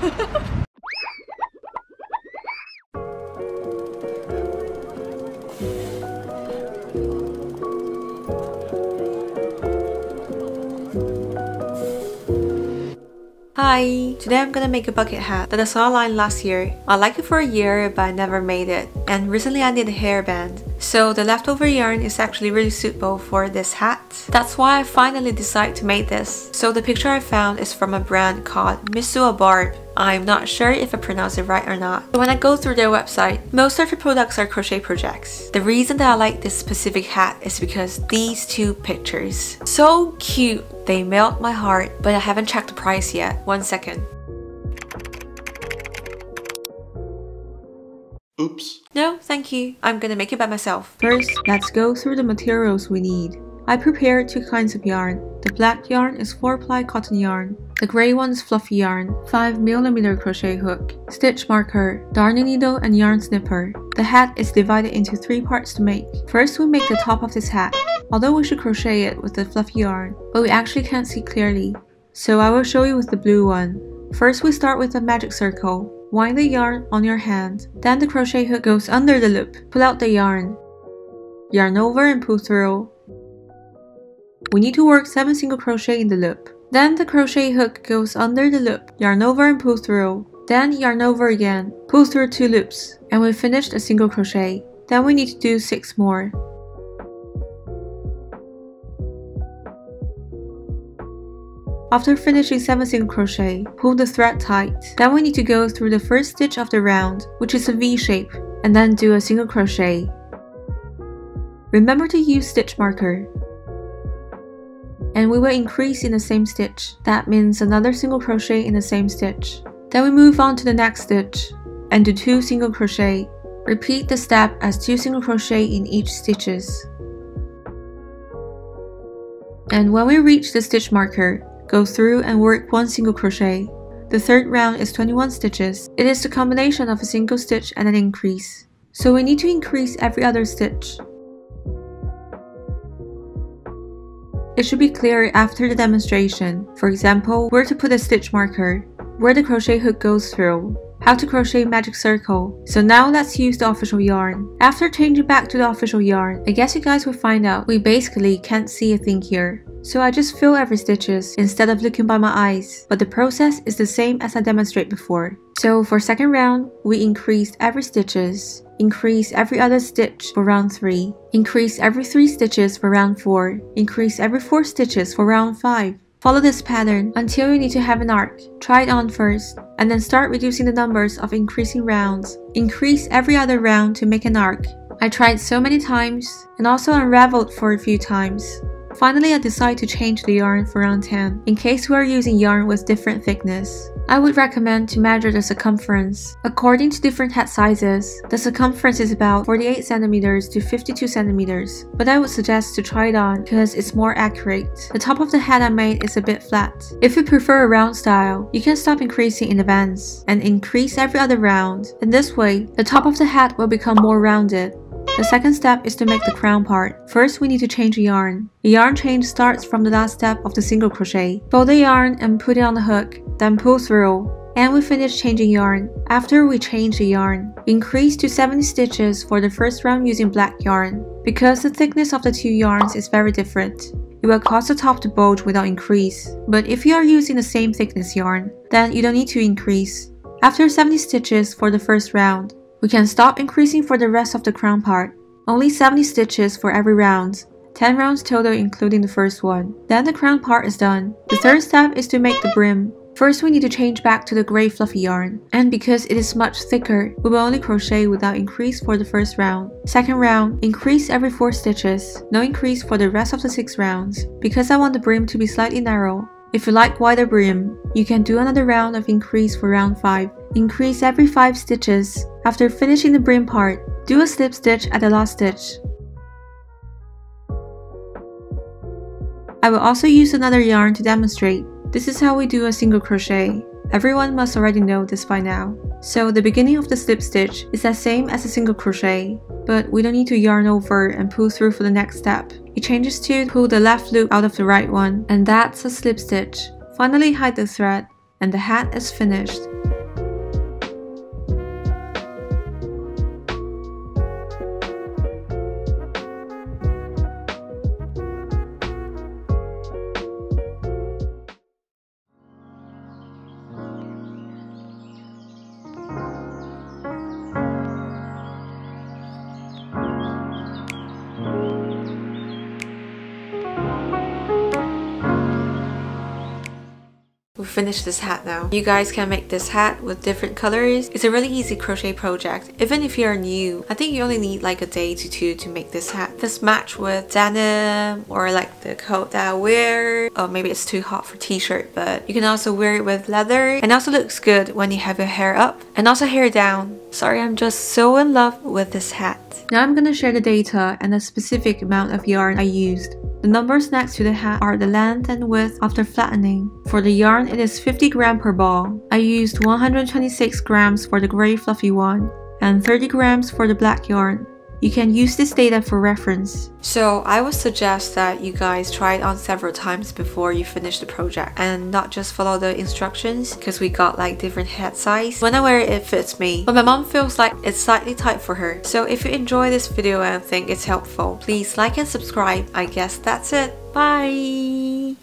Hi! Today I'm gonna make a bucket hat that I saw online last year. I liked it for a year but I never made it, and recently I did a hairband. So the leftover yarn is actually really suitable for this hat. That's why I finally decided to make this. So the picture I found is from a brand called Misua Barb. I'm not sure if I pronounce it right or not. But when I go through their website, most of the products are crochet projects. The reason that I like this specific hat is because these two pictures. So cute! They melt my heart, but I haven't checked the price yet. 1 second. Oops. No, thank you. I'm gonna make it by myself. First, let's go through the materials we need. I prepared 2 kinds of yarn. The black yarn is 4-ply cotton yarn. The grey one is fluffy yarn, 5mm crochet hook, stitch marker, darning needle and yarn snipper. The hat is divided into 3 parts to make. First we make the top of this hat. Although we should crochet it with the fluffy yarn, but we actually can't see clearly. So I will show you with the blue one. First we start with a magic circle. Wind the yarn on your hand. Then the crochet hook goes under the loop. Pull out the yarn. Yarn over and pull through. We need to work 7 single crochet in the loop. Then the crochet hook goes under the loop. Yarn over and pull through. Then yarn over again. Pull through 2 loops. And we finished a single crochet. Then we need to do 6 more. After finishing 7 single crochet, pull the thread tight. Then we need to go through the first stitch of the round, which is a V shape, and then do a single crochet. Remember to use stitch marker. And we will increase in the same stitch. That means another single crochet in the same stitch. Then we move on to the next stitch and do 2 single crochet. Repeat the step as 2 single crochet in each stitches. And when we reach the stitch marker, go through and work 1 single crochet. The third round is 21 stitches. It is the combination of a single stitch and an increase. So we need to increase every other stitch. It should be clear after the demonstration. For example, where to put a stitch marker, where the crochet hook goes through, how to crochet magic circle. So now let's use the official yarn. After changing back to the official yarn, I guess you guys will find out we basically can't see a thing here. So I just fill every stitches instead of looking by my eyes. But the process is the same as I demonstrated before. So for second round, we increased every stitches. Increase every other stitch for round 3. Increase every 3 stitches for round 4. Increase every 4 stitches for round 5. Follow this pattern until you need to have an arc. Try it on first, and then start reducing the numbers of increasing rounds. Increase every other round to make an arc. I tried so many times, and also unraveled for a few times. Finally, I decided to change the yarn for round 10, in case we are using yarn with different thickness. I would recommend to measure the circumference. According to different hat sizes, the circumference is about 48 cm to 52 cm, but I would suggest to try it on because it's more accurate. The top of the hat I made is a bit flat. If you prefer a round style, you can stop increasing in advance and increase every other round. In this way, the top of the hat will become more rounded. The second step is to make the crown part. First, we need to change the yarn. The yarn change starts from the last step of the single crochet. Fold the yarn and put it on the hook, then pull through. And we finish changing yarn. After we change the yarn, increase to 70 stitches for the first round using black yarn. Because the thickness of the 2 yarns is very different, it will cause the top to bulge without increase. But if you are using the same thickness yarn, then you don't need to increase. After 70 stitches for the first round, we can stop increasing for the rest of the crown part. Only 70 stitches for every round. 10 rounds total including the first one. Then the crown part is done. The third step is to make the brim. First we need to change back to the grey fluffy yarn. And because it is much thicker, we will only crochet without increase for the first round. Second round, increase every 4 stitches. No increase for the rest of the 6 rounds. Because I want the brim to be slightly narrow. If you like wider brim, you can do another round of increase for round 5. Increase every 5 stitches. After finishing the brim part, do a slip stitch at the last stitch. I will also use another yarn to demonstrate. This is how we do a single crochet. Everyone must already know this by now. So the beginning of the slip stitch is the same as a single crochet, but we don't need to yarn over and pull through for the next step. It changes to pull the left loop out of the right one, and that's a slip stitch. Finally hide the thread, and the hat is finished. we finished this hat now. You guys can make this hat with different colors. It's a really easy crochet project. Even if you're new, I think you only need like a day to two to make this hat. This match with denim or like the coat that I wear. Or maybe it's too hot for t-shirt, but you can also wear it with leather, and also looks good when you have your hair up and also hair down. Sorry, I'm just so in love with this hat. Now I'm gonna share the data and the specific amount of yarn I used. The numbers next to the hat are the length and width after flattening. For the yarn, it is 50 grams per ball. I used 126 grams for the gray fluffy one and 30 grams for the black yarn. You can use this data for reference. So I would suggest that you guys try it on several times before you finish the project and not just follow the instructions, because we got like different head size. When I wear it, it fits me, but my mom feels like it's slightly tight for her. So if you enjoy this video and think it's helpful, please like and subscribe. I guess that's it. Bye!